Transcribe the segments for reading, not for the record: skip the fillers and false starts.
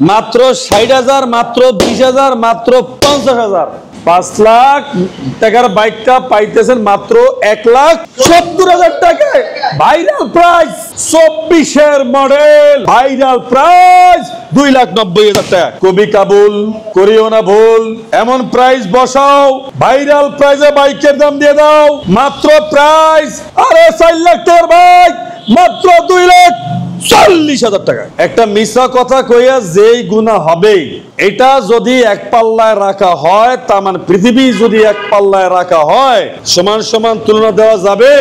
মাত্র 60,000, মাত্র 20,000, মাত্র 50,000। 5 লাখ টাকার বাইকটা পাইতেছেন মাত্র 1,70,000 টাকায়। ভাইরাল প্রাইস 24-এর মডেল, ভাইরাল প্রাইস 2,90,000 টাকা। কবি কাবুল, করিও না ভুল, এমন প্রাইস বসাও, ভাইরাল প্রাইসে বাইকের দাম দিয়ে দাও মাত্র প্রাইস 4.5 লাখ টাকার বাইক মাত্র 2,40,000 টাকা। একটা মিছা কথা কইয়া যেই গুনাহ হবে, এটা যদি এক পাল্লায় রাখা হয়, তার মানে পৃথিবী যদি এক পাল্লায় রাখা হয়, সমান সমান তুলনা দেওয়া যাবে?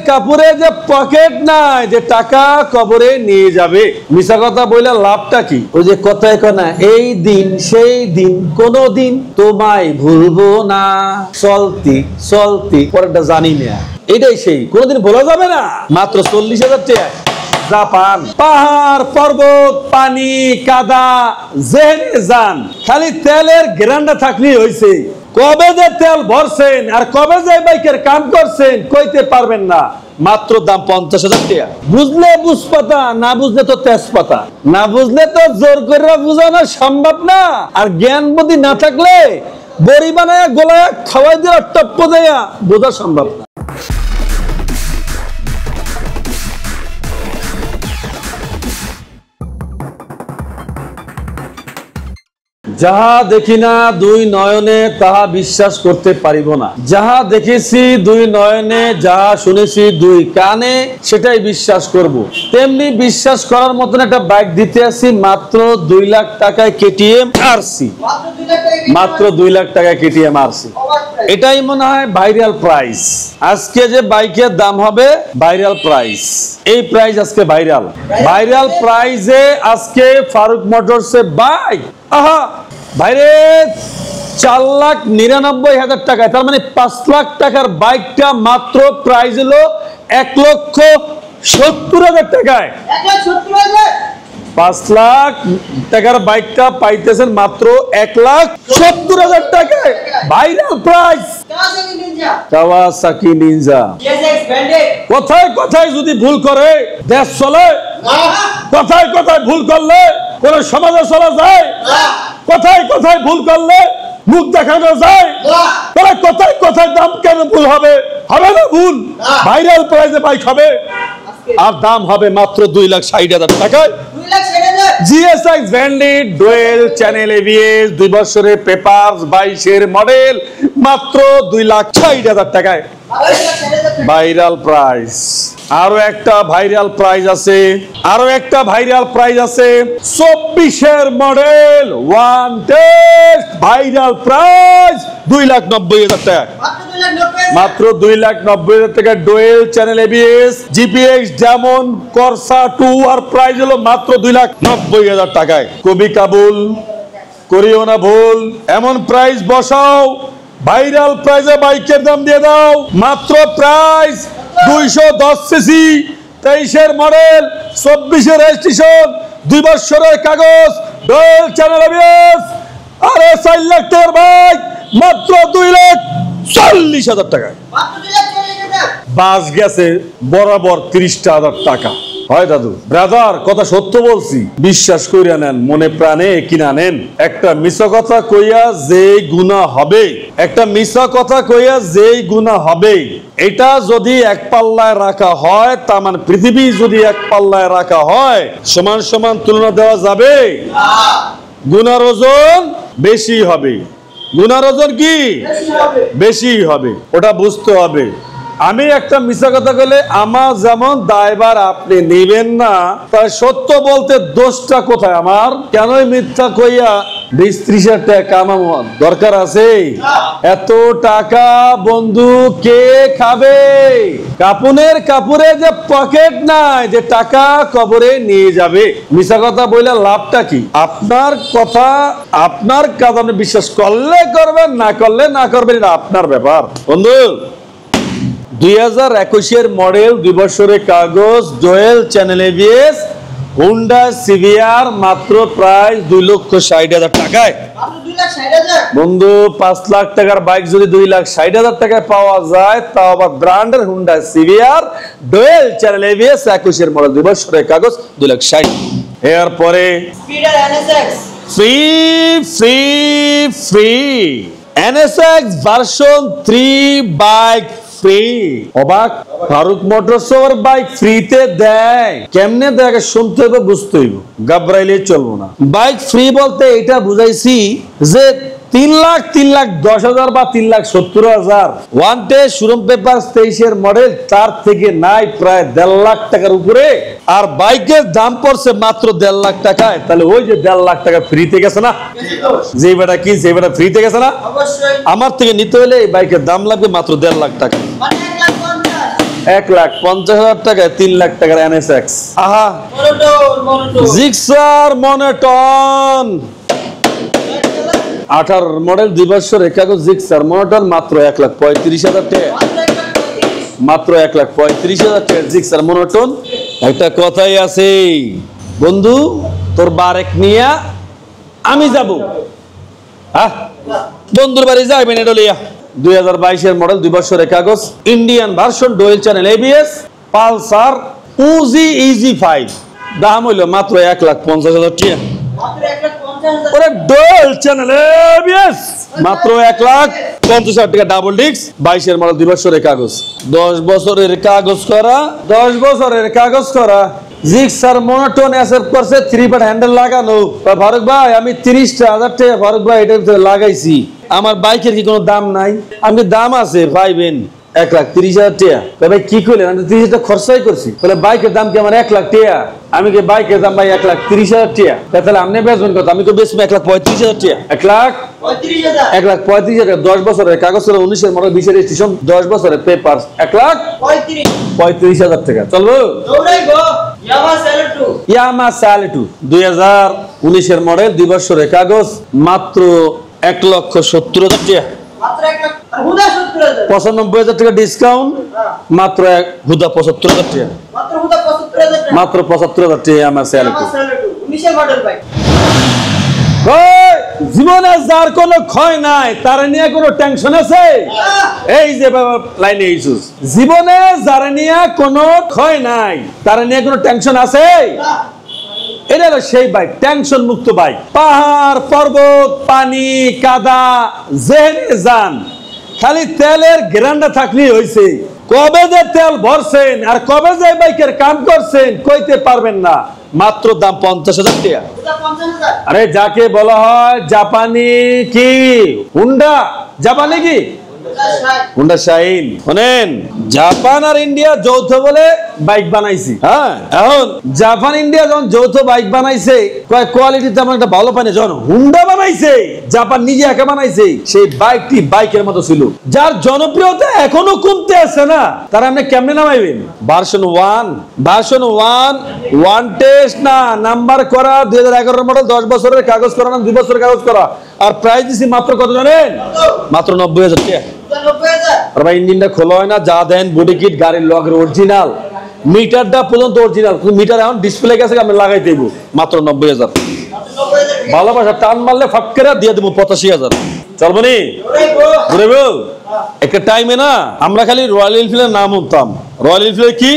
কাপুরে যে পকেট নাই, যে টাকা কবরে নিয়ে যাবে। মিছা কথা বইলা লাভটা কি? ওই যে কথায় কনা, এই দিন সেই দিন কোনদিন তোমায় ভুলবো না, চলতি চলতি পরেরটা জানি না, এটাই সেই, কোনদিন ভোলা যাবে না। মাত্র 40,000 টাকা। জাপান, পাহাড় পর্বত, পানি কাদা, জেনে যান, খালি তেলের গ্যারান্টি থাকলেই হয়েছে। কবে যে তেল ভরছেন আর কবে যে বাইকের কাম করছেন কইতে পারবেন না। মাত্র দাম 50,000 টাকা। বুঝলে বুঝপাতা, না বুঝলে তো তেজপাতা। না বুঝলে তো জোর করে বোঝানো সম্ভব না। আর জ্ঞান বুদ্ধি না থাকলে বড়ি বানায় গোলায় খাওয়াই দিয়ে টপ্প দেয়া বোঝা সম্ভব না। যাহা দেখি না দুই নয়নে তাহা বিশ্বাস করতে পারিব না। যাহা দেখেছি দুই নয়নে, যাহা শুনেছি দুই কানে, সেটাই বিশ্বাস করব। তেমনি বিশ্বাস করার মতন একটা বাইক দিতে আসি মাত্র 2 লাখ টাকায় কেটিএম আরসি। মাত্র 2 লাখ টাকায় কেটিএম আরসি। এটাই মনে হয় ভাইরাল প্রাইস। আজকে যে বাইকের দাম হবে ভাইরাল প্রাইস, এই প্রাইস আজকে ভাইরাল। ভাইরাল প্রাইসে আজকে ফারুক মোটরসে বাইক, আহা ভাইরে, 4,99,000 টাকায়। তার মানে 5 লাখ টাকার বাইকটা মাত্র প্রাইস হলো 1,70,000 টাকায়। 5 লাখ টাকার বাইকটা পাইতেছেন মাত্র 1,70,000 টাকায়। Viral price Kawasaki Ninja. কোথায় কোথায় যদি ভুল করে দেশ চলে? কোথায় কোথায় ভুল করলে কোন সমাজে চলা যায়? কোথায় কোথায় ভুল করলে মুখ দেখানো যায়? তাহলে কোথায় কোথায় দাম কেন ভুল হবে? হবে না ভুল। ভাইরাল প্রাইসে বাইক হবে আর দাম হবে মাত্র 2,60,000 টাকায়। GSX branded dual channel ABS 2 বছরের পেপারস 22-এর মডেল মাত্র 2,60,000 টাকায়। Viral price. আরো একটা ভাইরাল প্রাইস আছে, আরো একটা ভাইরাল প্রাইস আছে। 24-এর model one test, viral price 2,90,000 টাকা। মাত্র 2,90,000 টাকা। ডুয়েল চ্যানেল এবিএস জিপিএক্স যেমন করসা 2 আর প্রাইস হলো মাত্র 2,90,000 টাকায়। কবি কাবুল, করিও না ভুল, এমন প্রাইস বসাও, ভাইরাল প্রাইসে বাইকের দাম দিয়ে দাও মাত্র প্রাইস 210 সিসি, 23-এর মডেল, 24-এর রেজিস্ট্রেশন, 2 বছরের কাগজ, ডুয়েল চ্যানেল এবিএস, আরে 4 লাখ টাকার বাইক মাত্র 2,40,000 টাকায়। বাস গেছে বরাবর 30,000 টাকা। হয় দাদু ব্রাদার, কথা সত্য বলছি, বিশ্বাস কইরা নেন, মনে প্রাণে কিনা নেন। একটা মিছা কথা কইয়া যেই গুনাহ হবে, একটা মিছা কথা কইয়া যেই গুনাহ হবে, এটা যদি এক পাল্লায় রাখা হয়, তার মানে পৃথিবী যদি এক পাল্লায় রাখা হয়, সমান সমান তুলনা দেওয়া যাবে? গুনার ওজন বেশি হবে। গুনার ওজন কি বেশি হবে, ওটা বুঝতে হবে। আমি একটা মিথ্যা কথা বলে আমার যেমন দায়ভার আপনি নেবেন না, তাই সত্য বলতে দোষটা কোথায় আমার? কেনই মিথ্যা কইয়া 20-30 টাকা কামানো দরকার আছে? এত টাকা বন্ধু কে খাবে? কাপুরে যে পকেট নাই, যে টাকা কবরে নিয়ে যাবে। মিথ্যা কথা বইলে লাভটা কি? আপনার কথা, আপনার কাজ আপনি বিশ্বাস করলে করবেন, না করলে না করবেন, এটা আপনার ব্যাপার বন্ধু। 2021-এর মডেল, 2 বছরের কাগজ, dual channel ABS, Honda CBR মাত্র প্রাইস 2,60,000 টাকায়। বন্ধু 5 লাখ টাকার বাইক যদি 2,60,000 টাকায় পাওয়া যায়, তাও আবার ব্র্যান্ডের Honda CBR, dual channel ABS, 21-এর মডেল, 2 বছরের কাগজ, 2,60,000। এরপরে স্পিডার NSX free free free NSX version 3 bike free. অবাক, ফারুক মোটরস বাইক ফ্রিতে দেয়। কেমনে দেয় শুনতে হবে, বুঝতে হইব, ঘাবড়াইলে চলবো না। বাইক ফ্রি বলতে এটা বুঝাইছি যে 3,10,000 বা 3,70,000 ওয়ান টে শোরুম পেপার 23 মডেল, তার থেকে নাই প্রায় 1.5 লাখ টাকার উপরে। আর বাইকের দাম পড়ছে মাত্র 1.5 লাখ টাকায়। তাহলে ওই যে 1.5 লাখ টাকা ফ্রিতে গেছে না, যে বেটা কি যে বেটা ফ্রিতে গেছে না, অবশ্যই আমার থেকে নিতে হলে এই বাইকের দাম লাগবে মাত্র 1.5 লাখ টাকা। মানে 1,50,000 1,50,000 টাকায় 3 লাখ টাকার এনএসএক্স। আহা, মনোটন জিক্সার মনোটন 18 মডেল 2 বছরের কাগজ জিক্সার মনোটন মাত্র 1,35,000 টাকা। মাত্র 1,35,000 টাকা জিক্সার মনোটন। একটা কথাই আছে, বন্ধু তোর বারেক নিয়া আমি যাব, হ্যাঁ বন্ধুর বাড়ি যাইবেন এটা লিয়া। 2022 মডেল 2 বছরের কাগজ, Indian version, dual channel ABS, Pulsar উজি ইজি 5, দাম হইল মাত্র 1,50,000 টাকা। মাত্র 1,50,000 ওরে ডুয়েল চ্যানেল এবিএস মাত্র 1,50,000 টাকা, ডাবল ডিস্ক, 22 মডেল 2 বছরের কাগজ, 10 বছরের কাগজ করা, 10 বছরের কাগজ করা জিক্সার মনোটন এসএফ করছে 3 বাট হ্যান্ডেল লাগানো। ফারুক ভাই আমি 30,000 টাকা ফারুক ভাই এটা লাগাইছি, আমার বাইকের কি কোনো দাম নাই? আমি দাম আছে পাইবেন 1,30,000 টাকা। ভাই কি করলেন? আমি 30,000 টাকা খরচাই করছি, তাহলে বাইকের দাম কি আমার 1 লাখ টাকা? আমি কি বাইকের দাম ভাই 1,30,000 টাকা? তাহলে আপনি বেচবেন কত? আমি তো বেচবো 1,35,000 টাকা। 35,000 1,35,000 টাকা, 10 বছরের কাগজ করে, 19 মডেল, 20 রেজিস্ট্রেশন, 10 বছরের পেপার, 1,35,000 টাকা। চলবো? দৌড়াইবো ইয়ামা স্যালুটু ইয়ামা স্যালুটু 2019 মডেল 2 বছরের কাগজ মাত্র 1,70,000 টাকা। মাত্র 1 লাখ হুদা 70,000 95,000 টাকা ডিসকাউন্ট, মাত্র হুদা 75,000 টাকা। মাত্র হুদা 75,000 টাকা। মাত্র 75,000 টাকা ইয়ামা স্যালুটু। ইয়ামা স্যালুটু 19 মডেল বাইক। জীবনে যার কোনো ক্ষয় নাই তার নিয়ে কোনো টেনশন আছে? এই যে বাবা লাইনে ইস্যুস, জীবনে যার নিয়ে কোনো ক্ষয় নাই তার নিয়ে কোনো টেনশন আছে? এটা হলো সেই বাইক, টেনশন মুক্ত বাইক। পাহাড় পর্বত পানি কাদা যেখানে যান খালি তেলের গ্যারান্টি থাকলেই হয়েছে। কবে যে তেল ভরছেন আর কবে যে বাইকের কাম করছেন কইতে পারবেন না। মাত্র দাম 50,000 টাকা। হুদা 50,000 আরে যাকে বলা হয় জাপানি কি হুন্ডা, জাপানি কি হুন্ডা শাইন। শোনেন, জাপান আর ইন্ডিয়া যৌথ বলে বাইক বানাইছি। হ্যাঁ, এখন জাপান ইন্ডিয়া যখন যৌথ বাইক বানাইছে, কোয়ালিটি তেমন একটা ভালো পায়নি। যখন হুন্ডা বানাইছে, জাপান নিজে একা বানাইছে, সেই বাইকটি বাইকের মতো ছিল, যার জনপ্রিয়তা এখনো কমতে আছে না। তারা আপনি কেমনে নামাইবেন? ভার্সন 1 ওয়ান টেস্ট না, নাম্বার করা, 2011 মডেল, 10 বছরের কাগজ করা না, 2 বছরের কাগজ করা। আর প্রাইস দিছি মাত্র কত জানেন? মাত্র 90,000 টাকা। 90,000 আর ভাই ইঞ্জিনটা খোলা হয় না, যা দেন বডি কিট, গাড়ির লগের অরিজিনাল, মিটারটা পর্যন্ত অরিজিনাল, মিটার এখন ডিসপ্লে গেছে, আমি লাগাই দেব মাত্র 90,000। ভালোবাসা টান মারলে ফাট করে দিয়ে দেবো 85,000। চলবো নি? ঘুরেবো? একটা টাইমে না আমরা খালি রয়্যাল এনফিল্ডের নাম শুনতাম, রয়্যাল এনফিল্ডের কি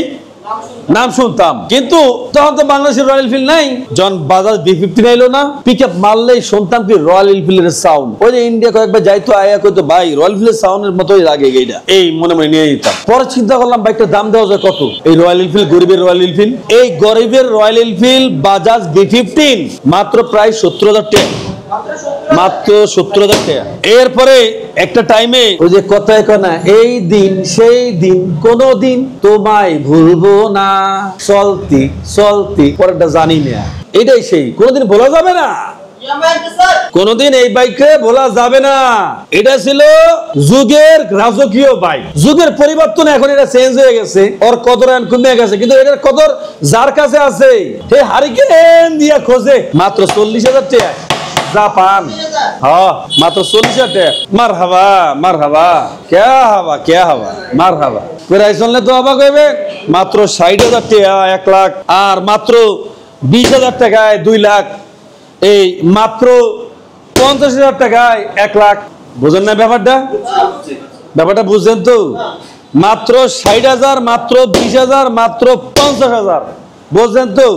নাম শুনতাম, কিন্তু তখন তো বাংলাদেশের রয়্যাল এনফিল্ড নাই। যখন বাজাজ B50 আইলো না, পিক আপ মারলেই শুনতাম কি রয়্যাল এনফিল্ডের সাউন্ড। ওই যে ইন্ডিয়া কয়েকবার যাইতো, আয়া কইতো ভাই রয়্যাল এনফিল্ডের সাউন্ডের মতোই লাগে এইটা, এই মনে মনে নিয়ে নিতাম। পরে চিন্তা করলাম বাইকটার দাম দেওয়া যায় কত। এই রয়্যাল এনফিল্ড, গরিবের রয়্যাল এনফিল্ড, এই গরিবের রয়্যাল এনফিল্ড বাজাজ B15 মাত্র প্রায় 70,000 টাকা। মাত্র 70,000 টাকা। এরপরে একটা টাইমে ওই যে কথায় কনা, এই দিন সেই দিন কোনদিন তোমায় ভুলবো না, চলতি চলতি পরেরটা জানি না, এটাই সেই, কোনদিন ভোলা যাবে না, কোনদিন এই বাইকে ভোলা যাবে না। এটা ছিল যুগের রাজকীয় বাইক। যুগের পরিবর্তন, এখন এটা চেঞ্জ হয়ে গেছে, ওর কদর এখন কমে গেছে, কিন্তু এটার কদর যার কাছে আছে সে হারিকেন দিয়া খোঁজে। মাত্র 40,000 টাকা জাপান। হ্যাঁ, মাত্র 40,000 টাকা। মার হাবা মার হাবা, ক্যা হাবা ক্যা হাবা, মার হাবা। প্রাইস শুনলে তো অবাক হইবে, মাত্র 60,000 টাকা 1 লাখ, আর মাত্র 20,000 টাকায় 2 লাখ, এই মাত্র 50,000 টাকায় 1 লাখ। বুঝেন না ব্যাপারটা? ব্যাপারটা বুঝছেন তো? মাত্র 60,000, মাত্র 20,000, মাত্র 50,000, বুঝলেন তো?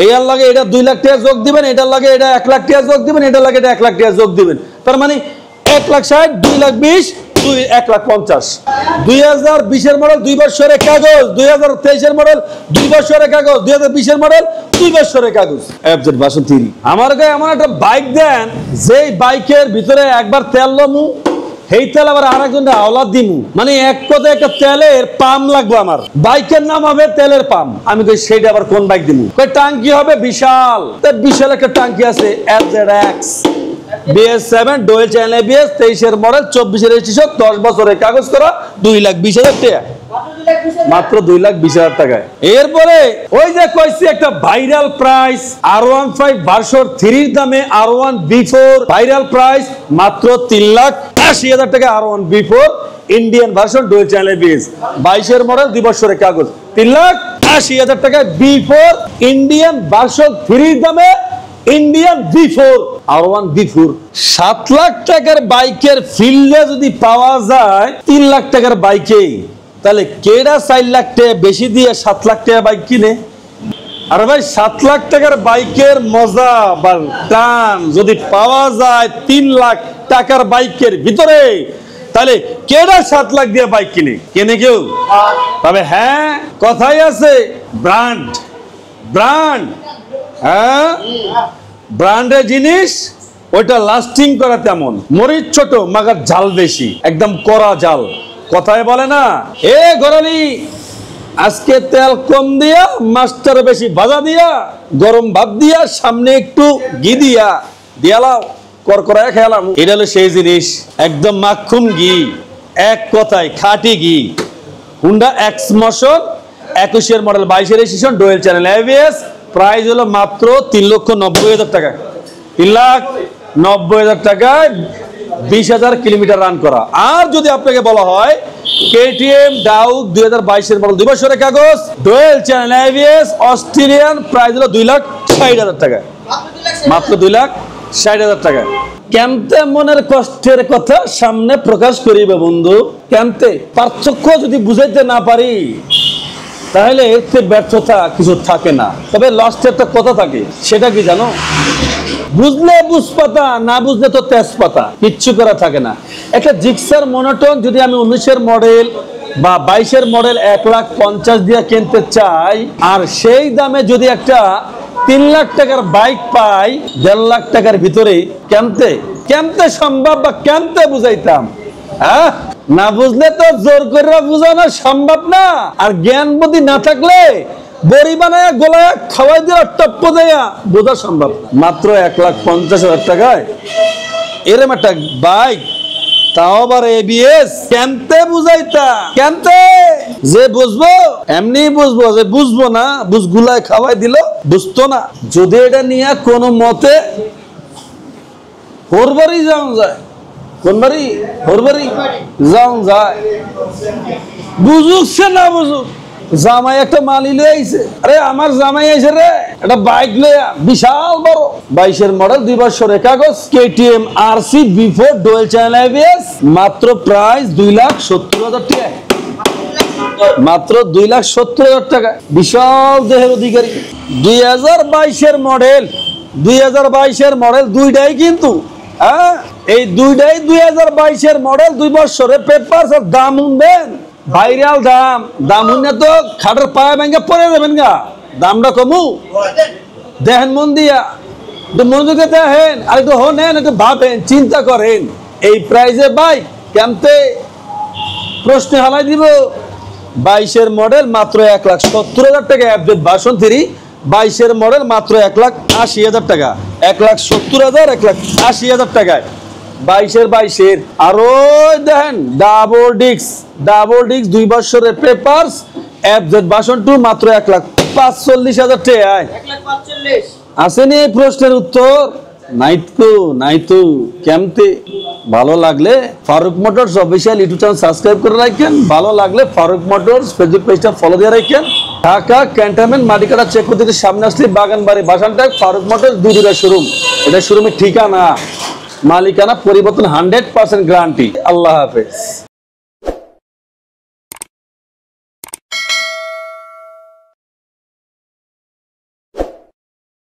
এটার লাগে এটা 2 লাখ টাকা যোগ দিবেন, এটার লাগে এটা 1 লাখ টাকা যোগ দিবেন, এটার লাগে এটা 1 লাখ টাকা যোগ দিবেন। তার মানে 1,60,000, 2,20,000, 1,50,000। 2020 এর মডেল 2 বছরের কাগজ, 2023 এর মডেল 2 বছরের কাগজ, 2020 এর মডেল 2 বছরের কাগজ। FZ ভার্সন 3 আমার গায়ে এমন একটা বাইক দেন যেই বাইকের ভিতরে একবার তেল লমু, এই তেল আবার আরেকজন আওলাদ দিমু, মানে এক কথায় একটা তেলের পাম্প লাগবে। আমার বাইকের নাম হবে তেলের পাম্প। আমি কই সেইটা আবার কোন বাইক দিমু? কই টাঙ্কি হবে বিশাল। তার বিশাল একটা টাঙ্কি আছে FZX BS7 dual channel ABS, 23 এর মডেল, 24 এর রেজিস্ট্রেশন, 10 বছরের কাগজ করা, 2,20,000 টাকা, মাত্র 2,20,000 টাকায়। এরপরে ওই যে কইছি একটা ভাইরাল প্রাইস R15 ভার্সন 3 এর দামে R1 B4 ভাইরাল প্রাইস মাত্র 3,80,000 টাকা। R1 B4 Indian version dual channel ABS, 22 এর মডেল, 2 বছরের কাগজ, 3,80,000 টাকায় B4 ইন্ডিয়ান ভার্সন 3 এর দামে Indian B4 R1 B4। 7 lakh টাকার বাইকের ফিল্ডে যদি পাওয়া যায় 3 লাখ টাকার বাইকে, তাহলে কেডা 4 লাখ টাকা বেশি দিয়ে 7 লাখ টাকা বাইক কিনে? আর ভাই 7 লাখ টাকার বাইকের মজা বা টান যদি পাওয়া যায় 3 লাখ টাকার বাইকের ভিতরে, তাহলে কেডা 7 লাখ দিয়ে বাইক কিনে? কেনে কেউ? তবে হ্যাঁ, কথাই আছে ব্র্যান্ড ব্র্যান্ড, হ্যাঁ ব্র্যান্ডের জিনিস ওইটা লাস্টিং করে তেমন। মরিচ ছোট মাগার ঝাল বেশি, একদম কড়া ঝাল। কথায় বলে না, এ গরালি আজকে তেল কম দিয়া, মাস্টার বেশি ভাজা দিয়া, গরম ভাত দিয়া, সামনে একটু ঘি দিয়া দিয়ালাও, করকরায় খেয়ালাম। এটা হলো সেই জিনিস, একদম মাখন ঘি, এক কথায় খাঁটি ঘি। হুন্ডা এক্স মোশন 21 এর মডেল, 22 এর registration, dual channel ABS, price হলো মাত্র 3,90,000 টাকা। 3,90,000 টাকায় 20,000 কিলোমিটার রান করা। আর যদি আপনাকে বলা হয় KTM ডাউক 2022 এর মডেল, 2 বছরের কাগজ, dual channel ABS, Australian, price হলো 2,60,000 টাকা, মাত্র 2,60,000 টাকা। কেমতে মনের কষ্টের কথা সামনে প্রকাশ করিবে বন্ধু? কেমতে পার্থক্য যদি বুঝাইতে না পারি তাহলে এতে ব্যর্থতা কিছু থাকে না। তবে লাস্টে একটা কথা থাকে, সেটা কি জানো? বুঝলে বুঝপাতা, না বুঝলে তো তেজপাতা, কিচ্ছু করা থাকে না। একটা জিক্সার মনোটন যদি আমি 19 এর মডেল বা 22 এর মডেল 1,50,000 দিয়ে কিনতে চাই, আর সেই দামে যদি একটা 3 লাখ টাকার বাইক পাই 1.5 লাখ টাকার ভিতরে, কেমতে সম্ভব বা কেমতে বুঝাইতাম? হ্যাঁ, না বুঝলে তো জোর করে বুঝানো সম্ভব না। আর জ্ঞান বুদ্ধি না থাকলে বড়ি বানায় গোলায় খাওয়াই দিয়ে টপ্প দেয়া বোঝা সম্ভব। মাত্র 1,50,000 টাকায় এরম একটা বাইক, তাও আবার ABS, কেমতে বুঝাইতা? কেমতে যে বুঝবো এমনি বুঝবো, যে বুঝবো না বুঝগুলায় খাওয়াই দিল বুঝতো না। যদি এটা নিয়ে কোনো মতে হোরবাড়ি যাওয়া যায়, কোন বাড়ি? হোরবাড়ি যাওয়া যায়, বুঝুক সে না বুঝুক, জামাই একটা মালি লয়ে আইছে। আরে আমার জামাই আইছে রে একটা বাইক লইয়া, বিশাল বড়, 22 এর মডেল, 2 বছরের কাগজ, KTM RC B4 dual channel ABS, মাত্র প্রাইস 2,70,000 টাকা, মাত্র 2,70,000 টাকা। বিশাল দেহের অধিকারী, 2022 এর মডেল, 2022 এর মডেল দুইটাই কিন্তু, হ্যাঁ এই দুইটাই 2022 এর মডেল, 2 বছরের পেপারস। আর দাম শুনবেন, ভাইরাল দাম, দাম শুনে তো খাটের পায়ে ভেঙে পড়ে যাবেন গা। দামটা কমু দেখেন মন দিয়া, একটু মনোযোগে দেখেন, আর একটু হনেন, একটু ভাবেন, চিন্তা করেন। এই প্রাইসে বাইক কেমতে প্রশ্নে হালাই দিব। 22 এর মডেল মাত্র 1,70,000 টাকা, FZ ভার্সন 3, 22 এর মডেল মাত্র 1,80,000 টাকা, 1,70,000, 1,80,000 টাকায় 22 এর। আর ওই দেখেন ডাবল ডিস্ক 2 বছরের পেপারস, FZ ভার্সন 2, মাত্র 1,45,000 টাকায়। 1,45,000 আসেনি এই প্রশ্নের উত্তর? নাই তো কেমতে? ভালো লাগলে Faruk motors official YouTube channel subscribe করে রাখেন। ভালো লাগলে ফারুক মোটরস ফেসবুক পেজটা ফলো দিয়ে রাখেন। ঢাকা ক্যান্টনমেন্ট মাটিকাটা চেকপোস্ট থেকে সামনে আসলে বাগানবাড়ি বাসানটাক ফারুক মোটরস 2 শোরুম। এটা শোরুমের ঠিকানা, মালিকানা পরিবর্তন 100% গ্যারান্টি। আল্লাহ হাফেজ।